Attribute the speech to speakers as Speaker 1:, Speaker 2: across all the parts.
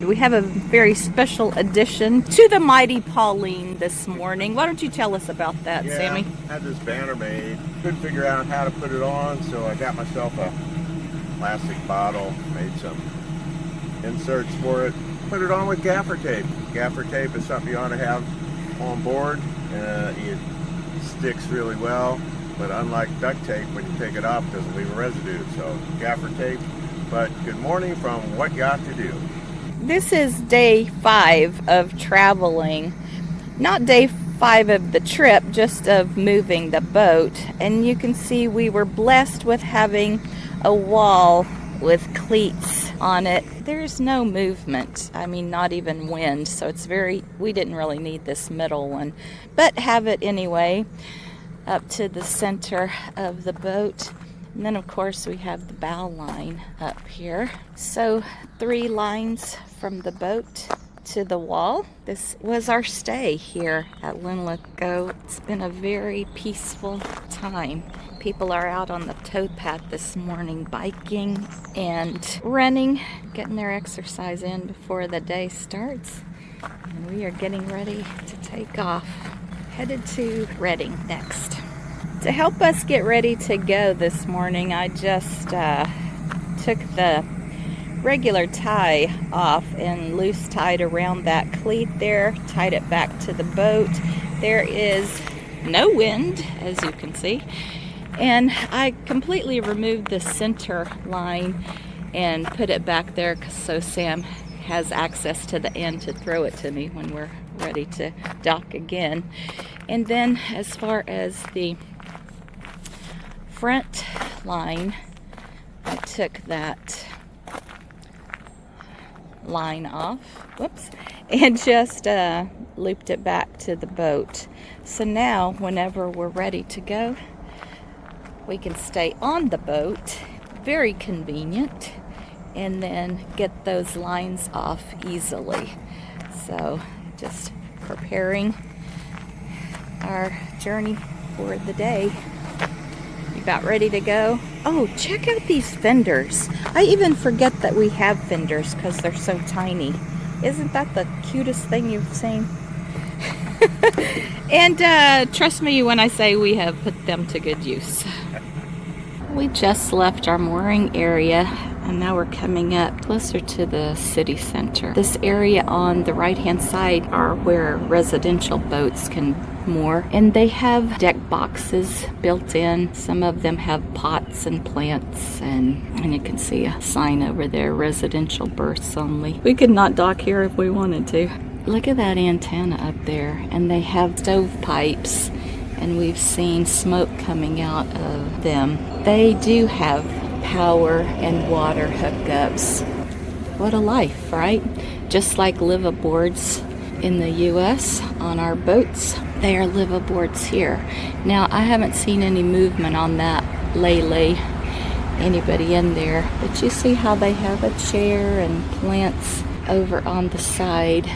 Speaker 1: We have a very special addition to the Mighty Pauline this morning. Why don't you tell us about that, Sammy?
Speaker 2: I had this banner made. Couldn't figure out how to put it on, so I got myself a plastic bottle, made some inserts for it, put it on with gaffer tape. Gaffer tape is something you ought to have on board. It sticks really well, but unlike duct tape, when you take it off, it doesn't leave a residue. So gaffer tape. But good morning from What Yacht to Do.
Speaker 1: This is day 5 of traveling. Not day 5 of the trip, just of moving the boat. And you can see we were blessed with having a wall with cleats on it. There's no movement. I mean, not even wind. So it's we didn't really need this middle one, but have it anyway up to the center of the boat. And then, of course, we have the bow line up here. So 3 lines from the boat to the wall. This was our stay here at Linlithgow. It's been a very peaceful time. People are out on the towpath this morning biking and running, getting their exercise in before the day starts. And we are getting ready to take off, headed to Reading next. To help us get ready to go this morning, I just took the regular tie off and loose tied around that cleat there, tied it back to the boat. There is no wind, as you can see, and I completely removed the center line and put it back there so Sam has access to the end to throw it to me when we're ready to dock again. And then as far as the front line, I took that line off, and just looped it back to the boat. So now whenever we're ready to go, we can stay on the boat, very convenient, and then get those lines off easily. So just preparing our journey for the day. About ready to go. Oh, check out these fenders. I even forget that we have fenders because they're so tiny. Isn't that the cutest thing you've seen? And trust me when I say we have put them to good use. We just left our mooring area and now we're coming up closer to the city center. This area on the right hand side are where residential boats can moor, and they have deck boxes built in. Some of them have pots and plants, and you can see a sign over there, residential berths only. We could not dock here if we wanted to. Look at that antenna up there, and they have stovepipes, and we've seen smoke coming out of them. They do have power and water hookups. What a life, right? Just like liveaboards in the US on our boats, they are liveaboards here. Now, I haven't seen any movement on that lately, anybody in there, but you see how they have a chair and plants over on the side.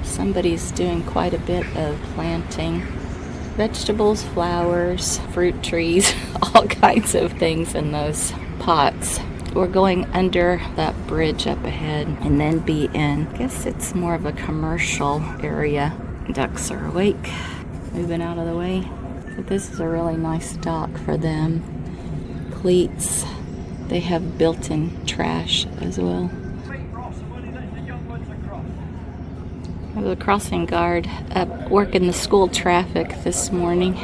Speaker 1: Somebody's doing quite a bit of planting. Vegetables, flowers, fruit trees, all kinds of things in those pots. We're going under that bridge up ahead and then be in, I guess it's more of a commercial area. Ducks are awake, moving out of the way. So this is a really nice dock for them. Cleats, they have built-in trash as well. The crossing guard up working the school traffic this morning.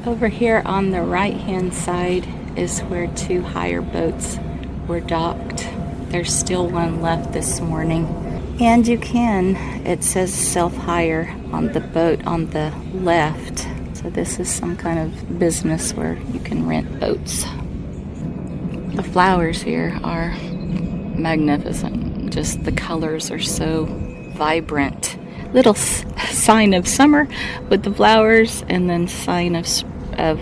Speaker 1: Over here on the right hand side is where 2 hire boats were docked. There's still one left this morning. And you can, it says self-hire on the boat on the left. So this is some kind of business where you can rent boats. The flowers here are magnificent. Just the colors are so vibrant. Little sign of summer with the flowers, and then sign of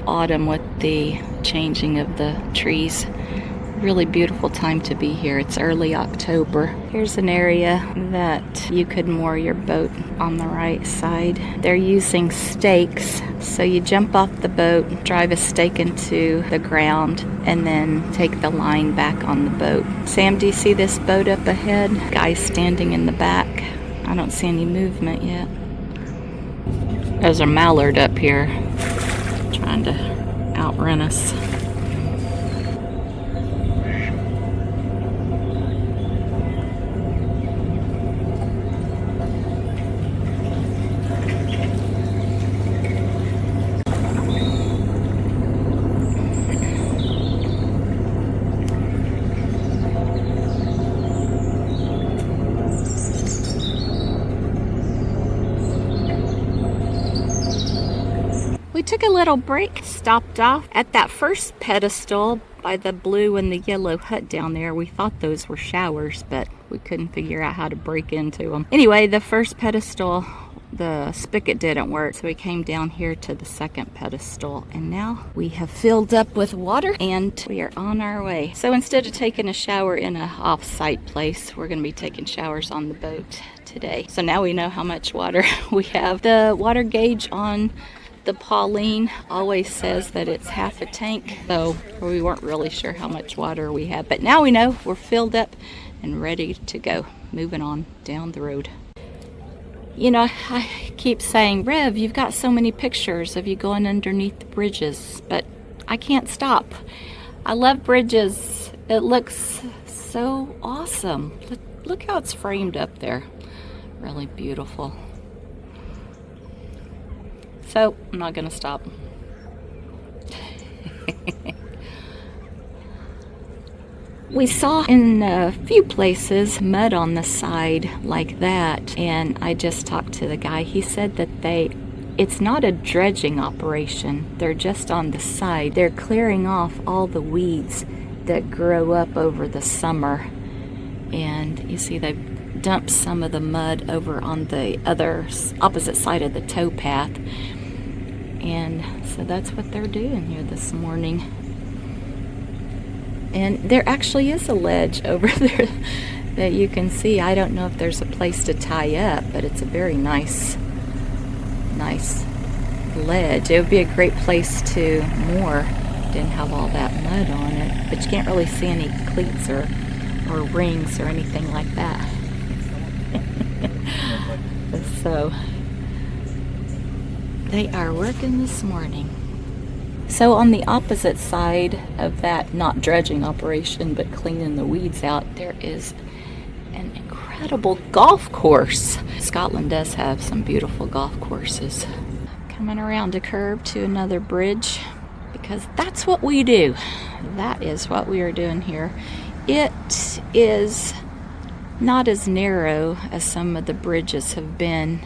Speaker 1: autumn with the changing of the trees. really beautiful time to be here. It's early October. Here's an area that you could moor your boat on the right side. They're using stakes, so you jump off the boat, drive a stake into the ground, and then take the line back on the boat. Sam, do you see this boat up ahead? Guy's standing in the back. I don't see any movement yet. There's a mallard up here trying to outrun us. We took a little break, stopped off at that first pedestal by the blue and the yellow hut down there. We thought those were showers, but we couldn't figure out how to break into them. Anyway, the first pedestal, the spigot didn't work, so we came down here to the second pedestal, and now we have filled up with water and we are on our way. So instead of taking a shower in a off-site place, we're going to be taking showers on the boat today. So now we know how much water we have. The water gauge on the Pauline always says that it's half a tank, so we weren't really sure how much water we had. But now we know we're filled up and ready to go, moving on down the road. You know, I keep saying, Rev, you've got so many pictures of you going underneath the bridges, but I can't stop. I love bridges. It looks so awesome. Look how it's framed up there. Really beautiful. So, I'm not going to stop. We saw in a few places mud on the side like that, and I just talked to the guy. He said that it's not a dredging operation. They're just on the side. They're clearing off all the weeds that grow up over the summer. And you see they've dumped some of the mud over on the other opposite side of the towpath. And so that's what they're doing here this morning. And there actually is a ledge over there that you can see. I don't know if there's a place to tie up, but it's a very nice ledge. It would be a great place to moor. Didn't have all that mud on it, but you can't really see any cleats or rings or anything like that. So they are working this morning. So on the opposite side of that, not dredging operation, but cleaning the weeds out, there is an incredible golf course. Scotland does have some beautiful golf courses. Coming around a curve to another bridge, because that's what we do. That is what we are doing here. It is not as narrow as some of the bridges have been.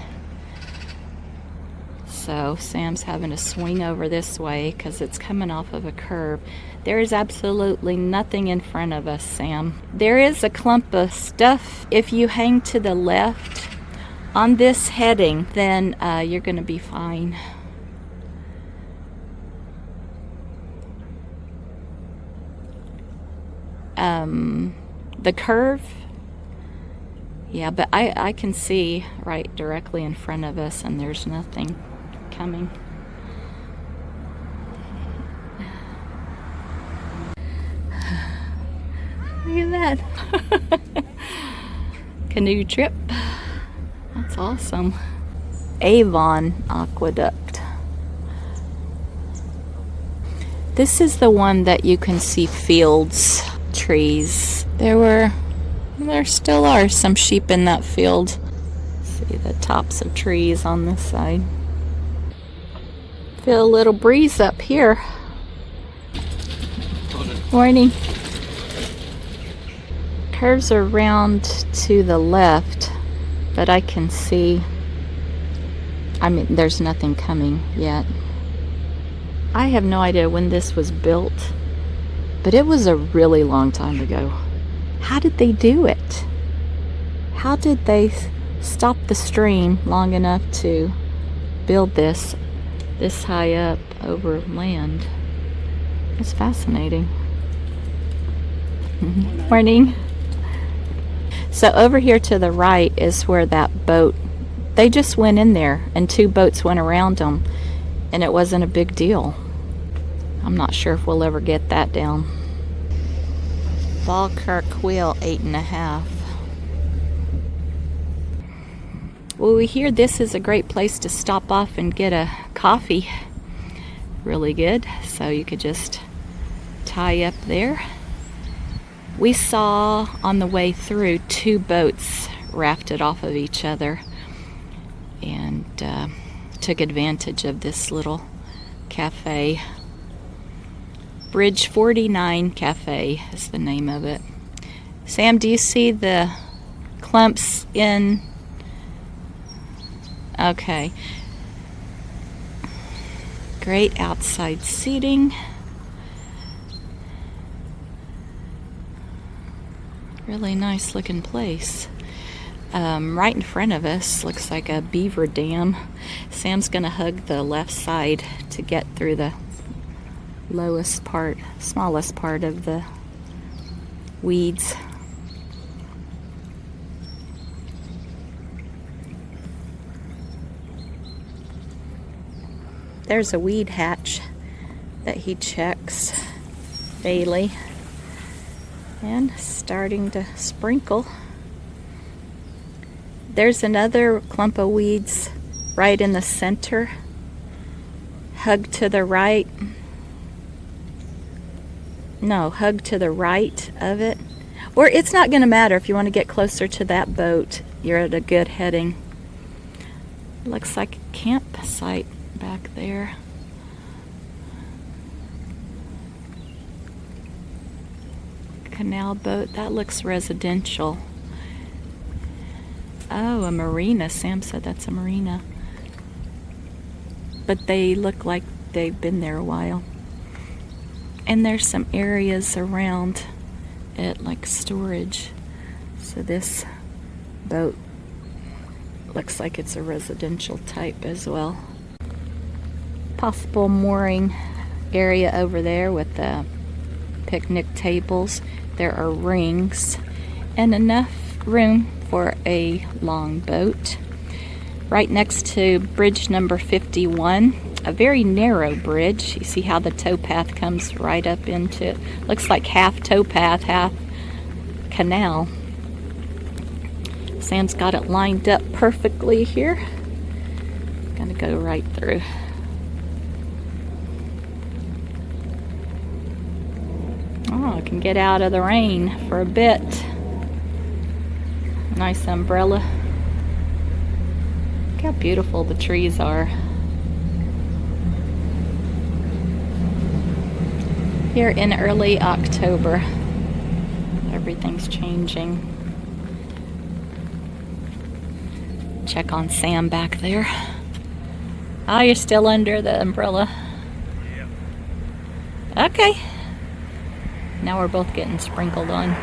Speaker 1: So Sam's having to swing over this way because it's coming off of a curve. There is absolutely nothing in front of us, Sam. There is a clump of stuff. If you hang to the left on this heading, then you're going to be fine. The curve, yeah, but I can see right directly in front of us, and there's nothing coming. Look at that. Canoe trip. That's awesome. Avon Aqueduct. This is the one that you can see fields, trees. There still are some sheep in that field. See the tops of trees on this side. Feel a little breeze up here. Morning. Curves are round to the left, but I can see, there's nothing coming yet. I have no idea when this was built, but it was a really long time ago. How did they do it? How did they stop the stream long enough to build this high up over land? It's fascinating. Morning. So over here to the right is where that boat, they just went in there and 2 boats went around them and it wasn't a big deal. I'm not sure if we'll ever get that down. Falkirk Wheel 8.5. Well, we hear this is a great place to stop off and get a coffee. Really good. So you could just tie up there. We saw on the way through 2 boats rafted off of each other and took advantage of this little cafe. Bridge 49 Cafe is the name of it. Sam, do you see the clumps in? Okay. Great outside seating. Really nice looking place. Right in front of us looks like a beaver dam. Sam's gonna hug the left side to get through the smallest part of the weeds. There's a weed hatch that he checks daily and starting to sprinkle. There's another clump of weeds right in the center, hug to the right. No, hug to the right of it. Or it's not going to matter if you want to get closer to that boat. You're at a good heading. Looks like a campsite back there. Canal boat. That looks residential. Oh, a marina. Sam said that's a marina. But they look like they've been there a while. And there's some areas around it like storage. So this boat looks like it's a residential type as well. Possible mooring area over there with the picnic tables. There are rings and enough room for a long boat. Right next to bridge number 51, a very narrow bridge. You see how the towpath comes right up into it. Looks like half towpath, half canal. Sam's got it lined up perfectly here. Gonna go right through. Oh, I can get out of the rain for a bit. Nice umbrella. Look how beautiful the trees are. Here in early October, everything's changing. Check on Sam back there. Oh, you're still under the umbrella? Yeah. Okay. Now we're both getting sprinkled on.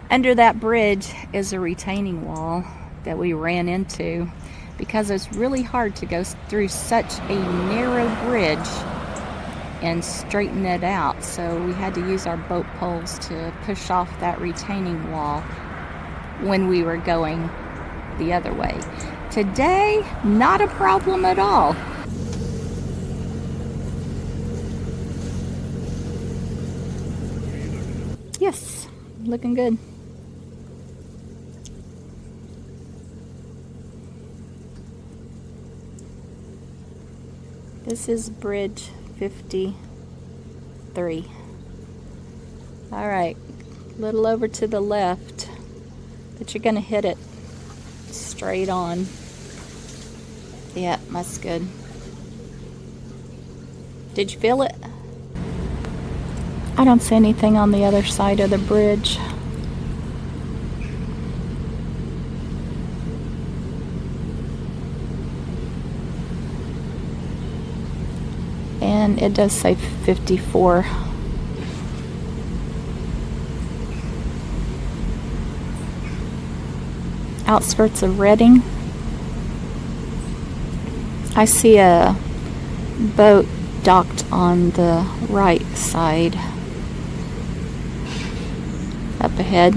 Speaker 1: Under that bridge is a retaining wall that we ran into because it's really hard to go through such a narrow bridge and straighten it out. So we had to use our boat poles to push off that retaining wall when we were going the other way. Today, not a problem at all. Yes, looking good. This is bridge 53. All right, a little over to the left, but you're gonna hit it straight on. Yeah, that's good. Did you feel it? I don't see anything on the other side of the bridge. And it does say 54. Outskirts of Reading. I see a boat docked on the right side. up ahead.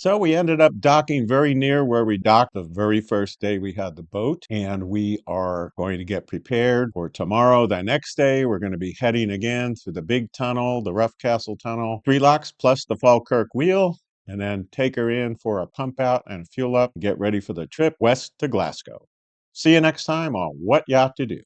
Speaker 2: So we ended up docking very near where we docked the very first day we had the boat, and we are going to get prepared for tomorrow. The next day, we're going to be heading again through the big tunnel, the Rough Castle Tunnel, 3 locks plus the Falkirk Wheel, and then take her in for a pump out and fuel up and get ready for the trip west to Glasgow. See you next time on What Yacht to Do.